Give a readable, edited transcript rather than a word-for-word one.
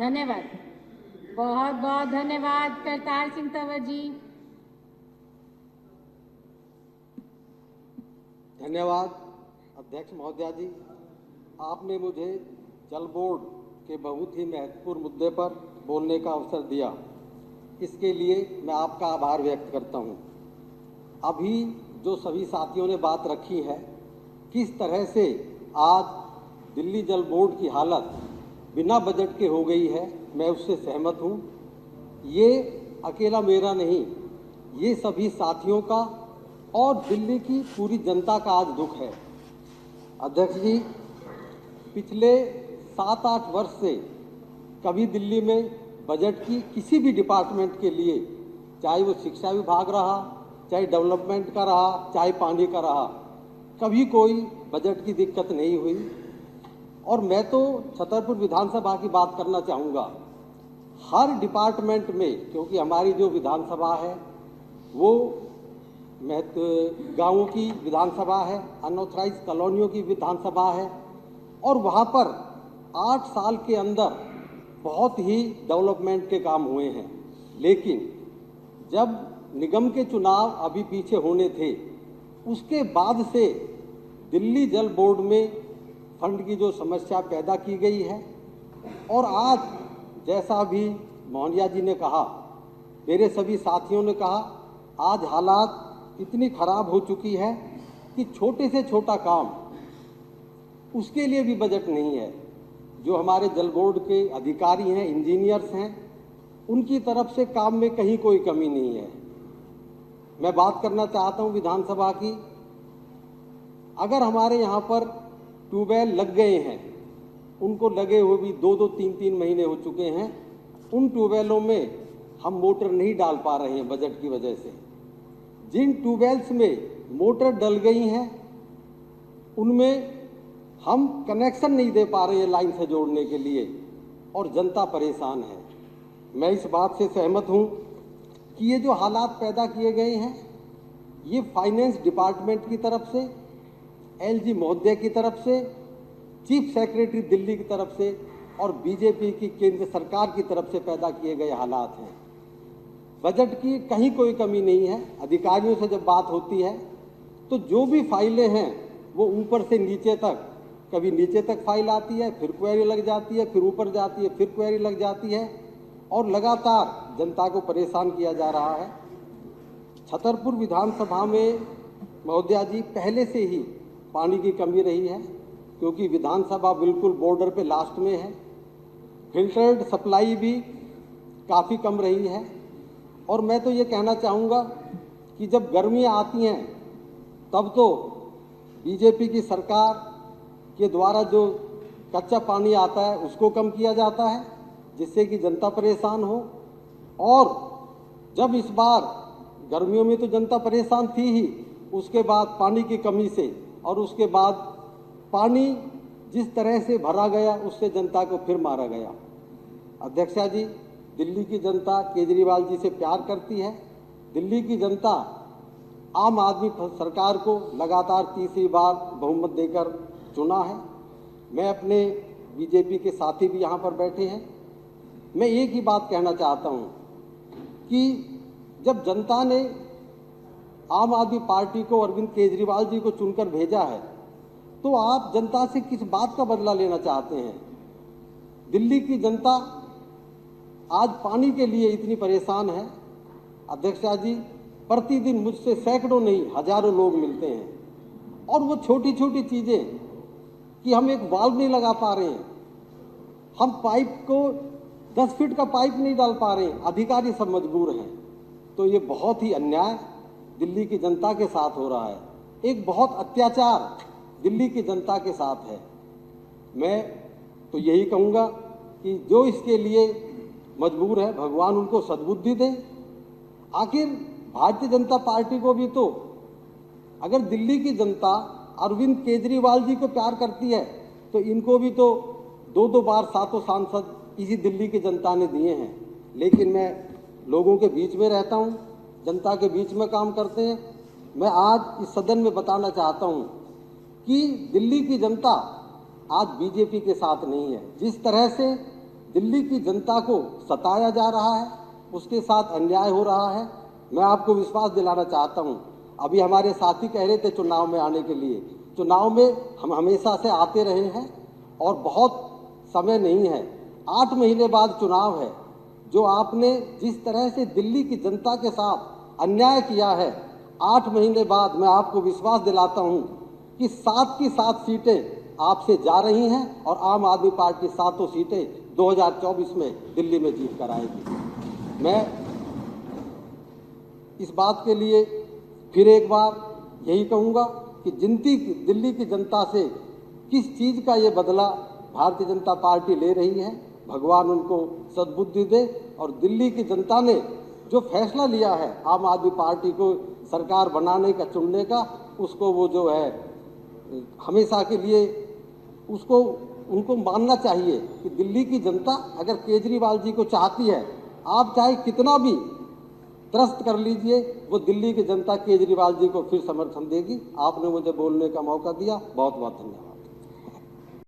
धन्यवाद, बहुत बहुत धन्यवाद करतार सिंह तंवर जी। धन्यवाद अध्यक्ष महोदया जी, आपने मुझे जल बोर्ड के बहुत ही महत्वपूर्ण मुद्दे पर बोलने का अवसर दिया, इसके लिए मैं आपका आभार व्यक्त करता हूं। अभी जो सभी साथियों ने बात रखी है, किस तरह से आज दिल्ली जल बोर्ड की हालत बिना बजट के हो गई है, मैं उससे सहमत हूं। ये अकेला मेरा नहीं, ये सभी साथियों का और दिल्ली की पूरी जनता का आज दुख है। अध्यक्ष जी, पिछले 7-8 वर्ष से कभी दिल्ली में बजट की किसी भी डिपार्टमेंट के लिए, चाहे वो शिक्षा विभाग रहा, चाहे डेवलपमेंट का रहा, चाहे पानी का रहा, कभी कोई बजट की दिक्कत नहीं हुई। और मैं तो छतरपुर विधानसभा की बात करना चाहूँगा। हर डिपार्टमेंट में, क्योंकि हमारी जो विधानसभा है वो गाँवों की विधानसभा है, अनऑथराइज कॉलोनियों की विधानसभा है, और वहाँ पर 8 साल के अंदर बहुत ही डेवलपमेंट के काम हुए हैं। लेकिन जब निगम के चुनाव अभी पीछे होने थे, उसके बाद से दिल्ली जल बोर्ड में फंड की जो समस्या पैदा की गई है, और आज जैसा भी मोहनिया जी ने कहा, मेरे सभी साथियों ने कहा, आज हालात इतनी खराब हो चुकी है कि छोटे से छोटा काम, उसके लिए भी बजट नहीं है। जो हमारे जल बोर्ड के अधिकारी हैं, इंजीनियर्स हैं, उनकी तरफ से काम में कहीं कोई कमी नहीं है। मैं बात करना चाहता हूं विधानसभा की। अगर हमारे यहाँ पर ट्यूबवेल लग गए हैं, उनको लगे हुए भी 2-2, 3-3 महीने हो चुके हैं, उन ट्यूबवेलों में हम मोटर नहीं डाल पा रहे हैं बजट की वजह से। जिन ट्यूबवेल्स में मोटर डल गई हैं, उनमें हम कनेक्शन नहीं दे पा रहे हैं लाइन से जोड़ने के लिए, और जनता परेशान है। मैं इस बात से सहमत हूं कि ये जो हालात पैदा किए गए हैं, ये फाइनेंस डिपार्टमेंट की तरफ से, एलजी महोदय की तरफ से, चीफ सेक्रेटरी दिल्ली की तरफ से, और बीजेपी की केंद्र सरकार की तरफ से पैदा किए गए हालात हैं। बजट की कहीं कोई कमी नहीं है। अधिकारियों से जब बात होती है तो जो भी फाइलें हैं वो ऊपर से नीचे तक, कभी नीचे तक फाइल आती है, फिर क्वेरी लग जाती है, फिर ऊपर जाती है, फिर क्वेरी लग जाती है, और लगातार जनता को परेशान किया जा रहा है। छतरपुर विधानसभा में महोदया जी पहले से ही पानी की कमी रही है, क्योंकि विधानसभा बिल्कुल बॉर्डर पे लास्ट में है। फिल्टर्ड सप्लाई भी काफ़ी कम रही है। और मैं तो ये कहना चाहूँगा कि जब गर्मियाँ आती हैं तब तो बीजेपी की सरकार के द्वारा जो कच्चा पानी आता है उसको कम किया जाता है, जिससे कि जनता परेशान हो। और जब इस बार गर्मियों में तो जनता परेशान थी ही, उसके बाद पानी की कमी से, और उसके बाद पानी जिस तरह से भरा गया, उससे जनता को फिर मारा गया। अध्यक्षा जी, दिल्ली की जनता केजरीवाल जी से प्यार करती है। दिल्ली की जनता आम आदमी सरकार को लगातार तीसरी बार बहुमत देकर चुना है। मैं अपने बीजेपी के साथी भी यहाँ पर बैठे हैं। मैं एक ही बात कहना चाहता हूँ कि जब जनता ने आम आदमी पार्टी को, अरविंद केजरीवाल जी को चुनकर भेजा है, तो आप जनता से किस बात का बदला लेना चाहते हैं? दिल्ली की जनता आज पानी के लिए इतनी परेशान है। अध्यक्षा जी, प्रतिदिन मुझसे सैकड़ों नहीं हजारों लोग मिलते हैं, और वो छोटी छोटी चीज़ें कि हम एक वाल्व नहीं लगा पा रहे हैं, हम पाइप को 10 फीट का पाइप नहीं डाल पा रहे हैं, अधिकारी सब मजबूर हैं। तो ये बहुत ही अन्याय दिल्ली की जनता के साथ हो रहा है, एक बहुत अत्याचार दिल्ली की जनता के साथ है। मैं तो यही कहूँगा कि जो इसके लिए मजबूर है, भगवान उनको सद्बुद्धि दे। आखिर भारतीय जनता पार्टी को भी तो, अगर दिल्ली की जनता अरविंद केजरीवाल जी को प्यार करती है, तो इनको भी तो 2-2 बार 7 सांसद इसी दिल्ली की जनता ने दिए हैं। लेकिन मैं लोगों के बीच में रहता हूँ, जनता के बीच में काम करते हैं। मैं आज इस सदन में बताना चाहता हूँ कि दिल्ली की जनता आज बीजेपी के साथ नहीं है। जिस तरह से दिल्ली की जनता को सताया जा रहा है, उसके साथ अन्याय हो रहा है। मैं आपको विश्वास दिलाना चाहता हूं, अभी हमारे साथी कह रहे थे चुनाव में आने के लिए, चुनाव में हम हमेशा से आते रहे हैं और बहुत समय नहीं है, 8 महीने बाद चुनाव है। जो आपने जिस तरह से दिल्ली की जनता के साथ अन्याय किया है, 8 महीने बाद मैं आपको विश्वास दिलाता हूं कि 7 की 7 सीटें आपसे जा रही हैं और आम आदमी पार्टी 7 सीटें 2024 में दिल्ली में जीत कर आएगी। मैं इस बात के लिए फिर एक बार यही कहूँगा कि दिल्ली की जनता से किस चीज़ का ये बदला भारतीय जनता पार्टी ले रही है, भगवान उनको सद्बुद्धि दे। और दिल्ली की जनता ने जो फैसला लिया है आम आदमी पार्टी को सरकार बनाने का, चुनने का, उसको वो जो है हमेशा के लिए उसको उनको मानना चाहिए कि दिल्ली की जनता अगर केजरीवाल जी को चाहती है, आप चाहे कितना भी त्रस्त कर लीजिए, वो दिल्ली की जनता केजरीवाल जी को फिर समर्थन देगी। आपने मुझे बोलने का मौका दिया, बहुत बहुत धन्यवाद।